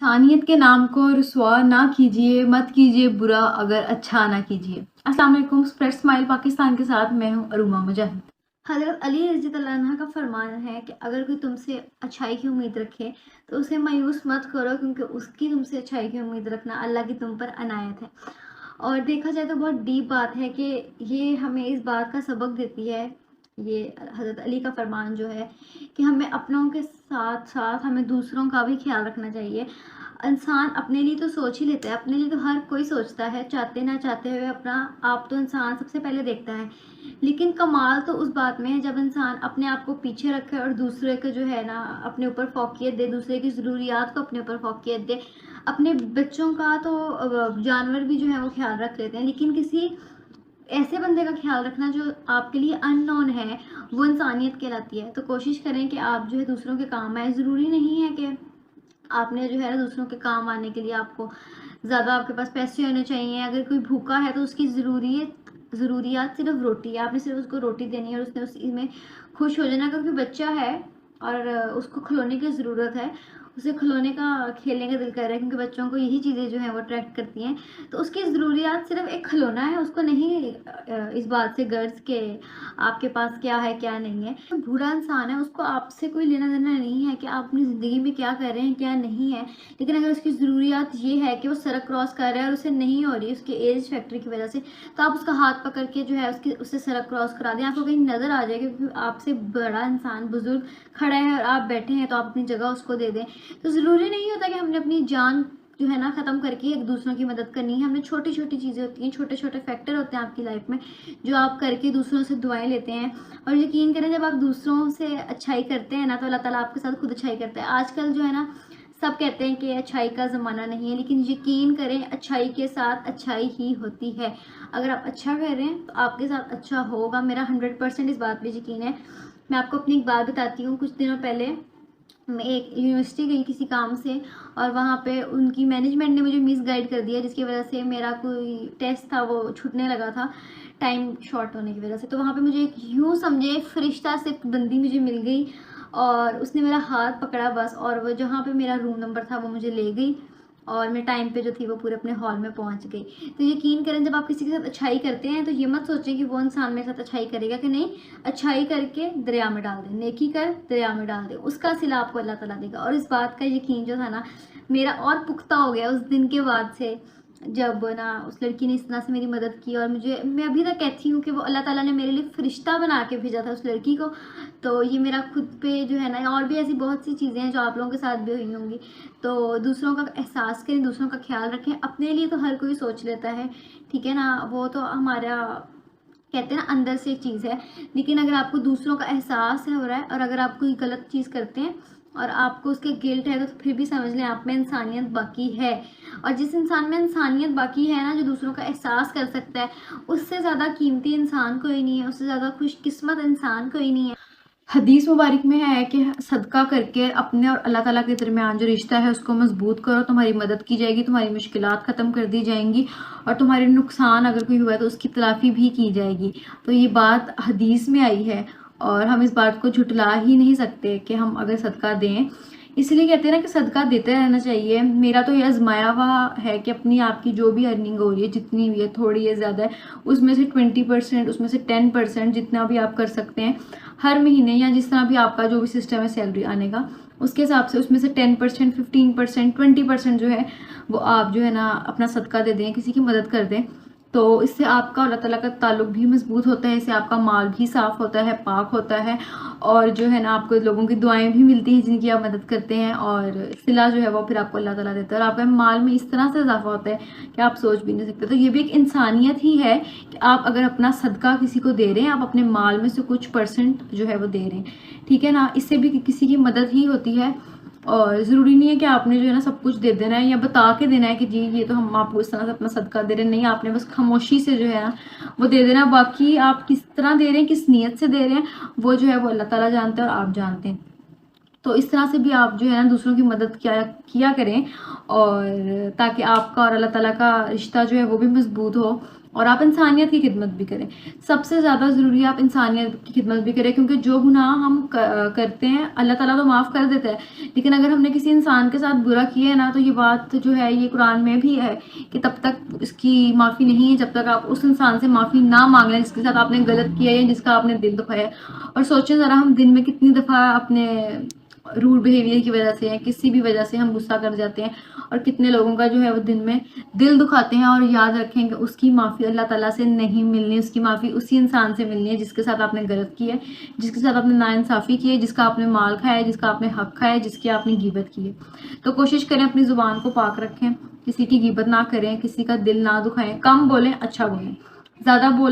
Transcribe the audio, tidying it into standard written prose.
इंसानियत के नाम को रुसवा ना कीजिए, मत कीजिए बुरा अगर अच्छा ना कीजिए। अस्सलाम वालेकुम, स्प्रेड स्माइल पाकिस्तान के साथ मैं हूँ अरुमा मुजाहिद। हज़रत अली रज़ियल्लाहु अन्हा का फरमान है कि अगर कोई तुमसे अच्छाई की उम्मीद रखे तो उसे मायूस मत करो, क्योंकि उसकी तुमसे अच्छाई की उम्मीद रखना अल्लाह की तुम पर अनायत है। और देखा जाए तो बहुत डीप बात है कि ये हमें इस बात का सबक देती है, ये हज़रत अली का फरमान जो है कि हमें अपनों के साथ साथ हमें दूसरों का भी ख्याल रखना चाहिए। इंसान अपने लिए तो सोच ही लेता है, अपने लिए तो हर कोई सोचता है, चाहते ना चाहते हुए अपना आप तो इंसान सबसे पहले देखता है। लेकिन कमाल तो उस बात में है जब इंसान अपने आप को पीछे रखे और दूसरे को जो है ना अपने ऊपर फ़ौक़ियत दे, दूसरे की ज़रूरियात को अपने ऊपर फ़ौक़ियत दे। अपने बच्चों का तो जानवर भी जो है वो ख़्याल रख लेते हैं, लेकिन किसी ऐसे बंदे का ख्याल रखना जो आपके लिए अननोन है, वो इंसानियत कहलाती है। तो कोशिश करें कि आप जो है दूसरों के काम आएँ। ज़रूरी नहीं है कि आपने जो है ना दूसरों के काम आने के लिए आपको ज़्यादा आपके पास पैसे होने चाहिए। अगर कोई भूखा है तो उसकी ज़रूरियात सिर्फ़ रोटी है, आपने सिर्फ़ उसको रोटी देनी है और उसने उसी में खुश हो जाना, क्योंकि बच्चा है और उसको खिलौने की ज़रूरत है, उसे खिलौने का खेलने का दिल कर रहा है, क्योंकि बच्चों को यही चीज़ें जो हैं वो अट्रैक्ट करती हैं। तो उसकी ज़रूरियात सिर्फ़ एक खिलौना है, उसको नहीं इस बात से गर्ज़ के आपके पास क्या है क्या नहीं है। तो बुरा इंसान है, उसको आपसे कोई लेना देना नहीं है कि आप अपनी ज़िंदगी में क्या कर रहे हैं क्या नहीं है। लेकिन अगर उसकी ज़रूरियात ये है कि वो सड़क क्रॉस कर रहा है और उसे नहीं हो रही उसके एज फैक्टर की वजह से, तो आप उसका हाथ पकड़ के जो है उससे सड़क क्रॉस करा दें। आपको कहीं नज़र आ जाए क्योंकि आपसे बड़ा इंसान बुजुर्ग खड़ा है और आप बैठे हैं, तो आप अपनी जगह उसको दे दें। तो ज़रूरी नहीं होता कि हमने अपनी जान जो है ना ख़त्म करके एक दूसरों की मदद करनी है। हमने छोटी-छोटी चीज़ें होती हैं, छोटे-छोटे फैक्टर होते हैं आपकी लाइफ में, जो आप करके दूसरों से दुआएँ लेते हैं। और यकीन करें जब आप दूसरों से अच्छाई करते हैं ना, तो अल्लाह ताला आपके साथ खुद अच्छाई करता है। आजकल जो है ना सब कहते हैं कि अच्छाई का ज़माना नहीं है, लेकिन यकीन करें अच्छाई के साथ अच्छाई ही होती है। अगर आप अच्छा कर रहे हैं तो आपके साथ अच्छा होगा, मेरा 100% इस बात पे यकीन है। मैं आपको अपनी एक बात बताती हूँ। कुछ दिनों पहले मैं एक यूनिवर्सिटी गई किसी काम से, और वहाँ पे उनकी मैनेजमेंट ने मुझे मिसगाइड कर दिया, जिसकी वजह से मेरा कोई टेस्ट था वो छूटने लगा था टाइम शॉर्ट होने की वजह से। तो वहाँ पे मुझे एक यूँ समझे फरिश्ता से बंदी मुझे मिल गई और उसने मेरा हाथ पकड़ा बस, और वो जहाँ पे मेरा रूम नंबर था वो मुझे ले गई और मैं टाइम पे जो थी वो पूरे अपने हॉल में पहुँच गई। तो यकीन करें जब आप किसी के साथ अच्छाई करते हैं तो ये मत सोचें कि वो इंसान मेरे साथ अच्छाई करेगा कि नहीं। अच्छाई करके दरिया में डाल दें, नेकी कर दरिया में डाल दें, उसका सिला आपको अल्लाह ताला देगा। और इस बात का यकीन जो था ना मेरा और पुख्ता हो गया उस दिन के बाद से, जब ना उस लड़की ने इस तरह से मेरी मदद की। और मैं अभी तक कहती हूँ कि वो अल्लाह ताला ने मेरे लिए फरिश्ता बना के भेजा था उस लड़की को। तो ये मेरा खुद पे जो है ना, और भी ऐसी बहुत सी चीज़ें हैं जो आप लोगों के साथ भी हुई होंगी। तो दूसरों का एहसास करें, दूसरों का ख्याल रखें। अपने लिए तो हर कोई सोच लेता है, ठीक है ना, वो तो हमारा कहते हैं ना अंदर से एक चीज़ है। लेकिन अगर आपको दूसरों का एहसास हो रहा है और अगर आप कोई गलत चीज़ करते हैं और आपको उसके गिल्ट है, तो फिर भी समझ लें आप में इंसानियत बाकी है। और जिस इंसान में इंसानियत बाकी है ना, जो दूसरों का एहसास कर सकता है, उससे ज़्यादा कीमती इंसान कोई नहीं है, उससे ज़्यादा खुशकिस्मत इंसान कोई नहीं है। हदीस मुबारक में है कि सदका करके अपने और अल्लाह ताला के दरमियान जो रिश्ता है उसको मजबूत करो, तुम्हारी मदद की जाएगी, तुम्हारी मुश्किलात ख़त्म कर दी जाएंगी और तुम्हारे नुकसान अगर कोई हुआ है तो उसकी तलाफ़ी भी की जाएगी। तो ये बात हदीस में आई है और हम इस बात को झुटला ही नहीं सकते कि हम अगर सदका दें। इसलिए कहते हैं ना कि सदका देते रहना चाहिए। मेरा तो ये आजमाया हुआ है कि अपनी आपकी जो भी अर्निंग हो रही है, जितनी भी है, थोड़ी है ज़्यादा है, उसमें से 20%, उसमें से 10% जितना भी आप कर सकते हैं हर महीने, या जिस तरह भी आपका जो भी सिस्टम है सैलरी आने का, उसके हिसाब से उसमें से 10%, 15%, 20% जो है वो आप जो है ना अपना सदका दे दें, किसी की मदद कर दें। तो इससे आपका अल्लाह ताला का ताल्लुक भी मजबूत होता है, इससे आपका माल भी साफ़ होता है, पाक होता है, और जो है ना आपको लोगों की दुआएं भी मिलती हैं जिनकी आप मदद करते हैं, और सिला जो है वो फिर आपको अल्लाह ताला देता है और आपके माल में इस तरह से इजाफा होता है कि आप सोच भी नहीं सकते। तो ये भी एक इंसानियत ही है कि आप अगर अपना सदका किसी को दे रहे हैं, आप अपने माल में से कुछ % जो है वो दे रहे हैं, ठीक है ना। इससे भी किसी की मदद ही होती है। और ज़रूरी नहीं है कि आपने जो है ना सब कुछ दे देना है या बता के देना है कि जी ये तो हम आपको इस तरह से अपना सदका दे रहे हैं। नहीं, आपने बस खामोशी से जो है ना वो दे देना। बाकी आप किस तरह दे रहे हैं, किस नीयत से दे रहे हैं, वो जो है वो अल्लाह ताला जानते हैं और आप जानते हैं। तो इस तरह से भी आप जो है ना दूसरों की मदद किया करें, और ताकि आपका और अल्लाह ताला का रिश्ता जो है वो भी मजबूत हो। और आप इंसानियत की खिदमत भी करें। सबसे ज़्यादा ज़रूरी है आप इंसानियत की खिदमत भी करें, क्योंकि जो गुनाह हम करते हैं अल्लाह ताला तो माफ़ कर देता है, लेकिन अगर हमने किसी इंसान के साथ बुरा किया है ना, तो ये बात जो है ये कुरान में भी है कि तब तक इसकी माफ़ी नहीं है जब तक आप उस इंसान से माफ़ी ना मांग लें जिसके साथ आपने गलत किया है, जिसका आपने दिल दुखाया। और सोचें ज़रा, हम दिन में कितनी दफ़ा अपने रूड बिहेवियर की वजह से या किसी भी वजह से हम गुस्सा कर जाते हैं, और कितने लोगों का जो है वो दिन में दिल दुखाते हैं। और याद रखें कि उसकी माफ़ी अल्लाह ताला से नहीं मिलनी, उसकी माफ़ी उसी इंसान से मिलनी है जिसके साथ आपने गलत किया है, जिसके साथ आपने नाइंसाफ़ी की है, जिसका आपने माल खाया है, जिसका आपने हक खाया है, जिसकी आपने गिबत की है। तो कोशिश करें अपनी ज़ुबान को पाक रखें, किसी की गिबत ना करें, किसी का दिल ना दुखाएं, कम बोलें, अच्छा बोलें। ज़्यादा बोल